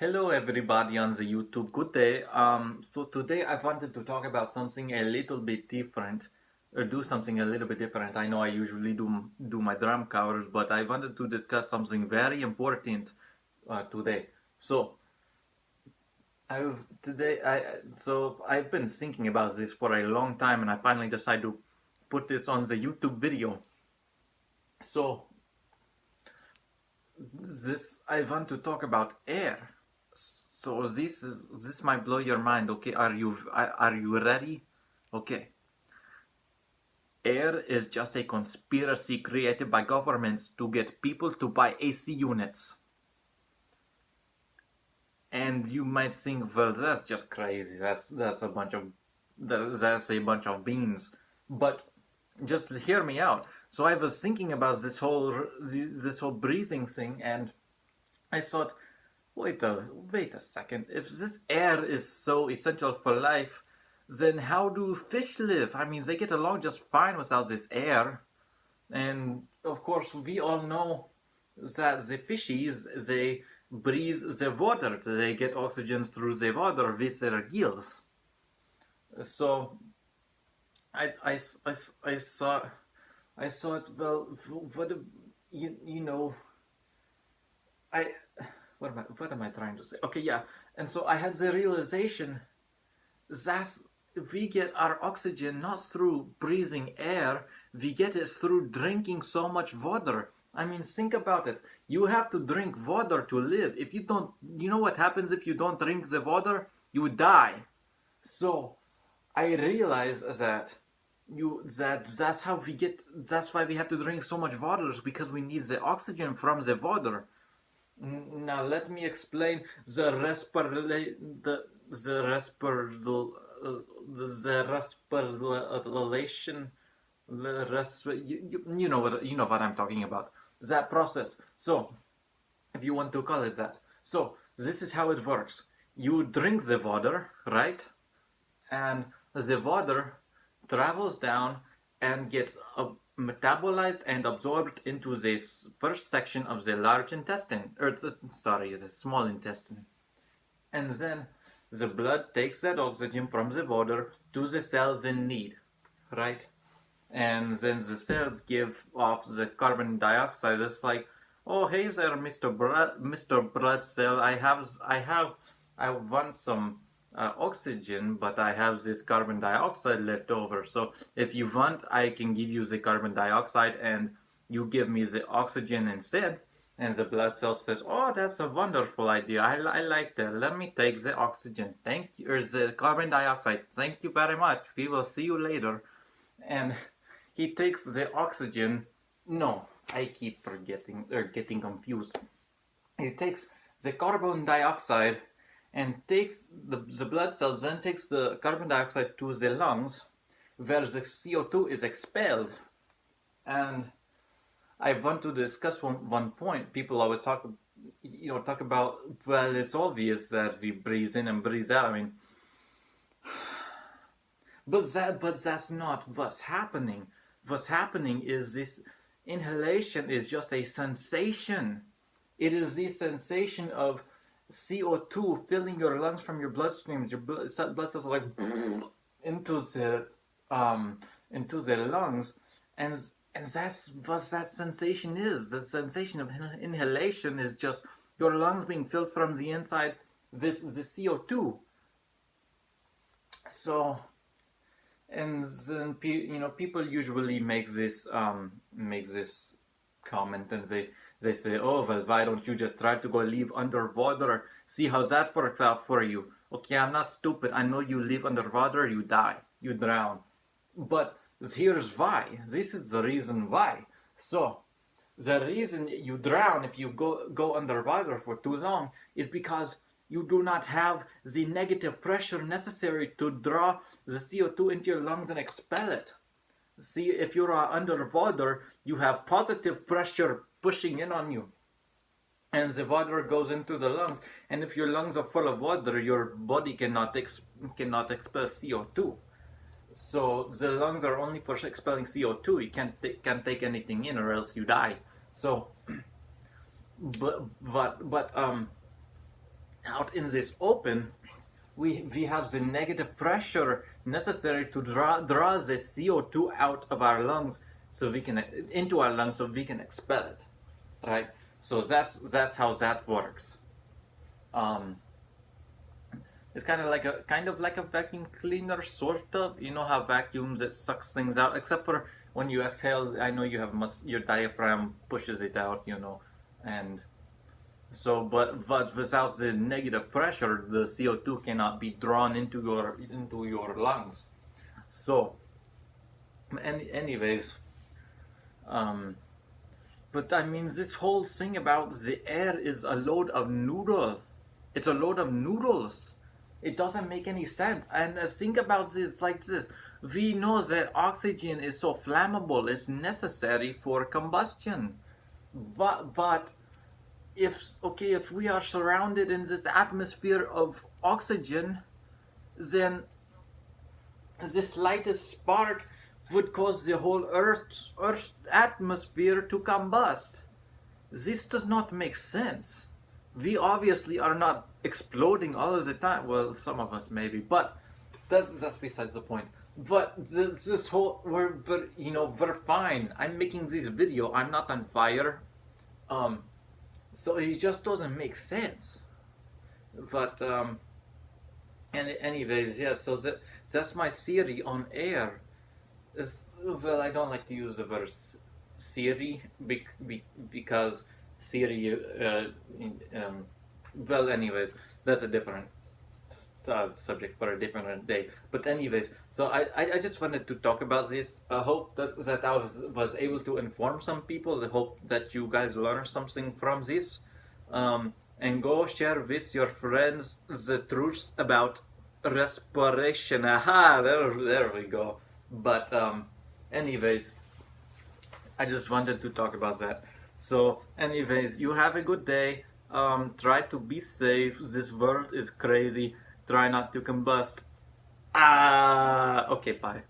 Hello everybody on the YouTube. Good day. So today I wanted to talk about something a little bit different, or do something a little bit different. I know I usually do my drum covers, but I wanted to discuss something very important today. So I've been thinking about this for a long time, and I finally decided to put this on the YouTube video. So this I want to talk about air. So this might blow your mind. Okay, are you ready? Okay. Air is just a conspiracy created by governments to get people to buy AC units. And you might think, well, that's just crazy. That's a bunch of beans. But just hear me out. So I was thinking about this whole breathing thing, and I thought, wait a second. If this air is so essential for life, then how do fish live? I mean, they get along just fine without this air. And of course, we all know that the fishies, they breathe the water. They get oxygen through the water with their gills. So I, I, I, I thought, well, what, you know, I, what am I trying to say? Okay, yeah. And so I had the realization that we get our oxygen not through breathing air, we get it through drinking so much water. I mean, think about it. You have to drink water to live. If you don't, you know what happens if you don't drink the water? You die. So I realize that's why we have to drink so much water, because we need the oxygen from the water. Now let me explain the respiration. You know what I'm talking about. That process. So, if you want to call it that. So this is how it works. You drink the water, right? And the water travels down and gets metabolized and absorbed into this first section of the large intestine, or the small intestine. And then the blood takes that oxygen from the water to the cells in need, right? And then the cells give off the carbon dioxide. It's like, oh, hey there, Mr. Blood Cell. I want some oxygen, but I have this carbon dioxide left over. So if you want, I can give you the carbon dioxide, and you give me the oxygen instead. And the blood cell says, oh, that's a wonderful idea. I like that. Let me take the oxygen. Thank you, or the carbon dioxide. Thank you very much. We will see you later. And he takes the oxygen. No, I keep forgetting or getting confused. He takes the carbon dioxide and takes the blood cells, then takes the carbon dioxide to the lungs, where the CO2 is expelled. And I want to discuss one point. People always talk about, well, it's obvious that we breathe in and breathe out. I mean, but that's not what's happening. What's happening is this inhalation is just a sensation. It is the sensation of CO2 filling your lungs from your bloodstream. Your blood cells are like into the lungs, and that's what that sensation is. The sensation of inhalation is just your lungs being filled from the inside with the CO2. So, and then people usually make this comment, and they say, oh, well, why don't you just try to go live underwater? See how that works out for you. Okay, I'm not stupid. I know you live underwater, you die, you drown. But here's why. This is the reason why. So, the reason you drown if you go underwater for too long is because you do not have the negative pressure necessary to draw the CO2 into your lungs and expel it. See, if you're underwater, you have positive pressure pushing in on you, and the water goes into the lungs. And if your lungs are full of water, your body cannot expel CO2. So the lungs are only for expelling CO2. You can't take anything in, or else you die. So, but out in this open, we have the negative pressure necessary to draw the CO2 out of our lungs, so we can into our lungs, so we can expel it, right? So that's how that works. It's kind of like a vacuum cleaner, sort of. You know how vacuums, it sucks things out, except for when you exhale. I know you have your diaphragm pushes it out, and so, but without the negative pressure, the CO2 cannot be drawn into your lungs. So, anyways, but I mean, this whole thing about the air is a load of noodle. It's a load of noodles. It doesn't make any sense. And think about this like this. We know that oxygen is so flammable, it's necessary for combustion. But if we are surrounded in this atmosphere of oxygen, then the slightest spark would cause the whole Earth's atmosphere to combust. This does not make sense. We obviously are not exploding all of the time. Well, some of us maybe, but that's besides the point. But this whole we're fine. I'm making this video. I'm not on fire. So it just doesn't make sense. But and anyways, yeah. So that's my theory on air. Well, I don't like to use the word theory because theory. Well, anyways, that's a different subject for a different day. But anyways, so I just wanted to talk about this. I hope that I was able to inform some people. I hope that you guys learn something from this. And go share with your friends the truths about respiration. Aha, there we go. But anyways, I just wanted to talk about that. So anyways, you have a good day. Try to be safe. This world is crazy. Try not to combust. Okay, bye.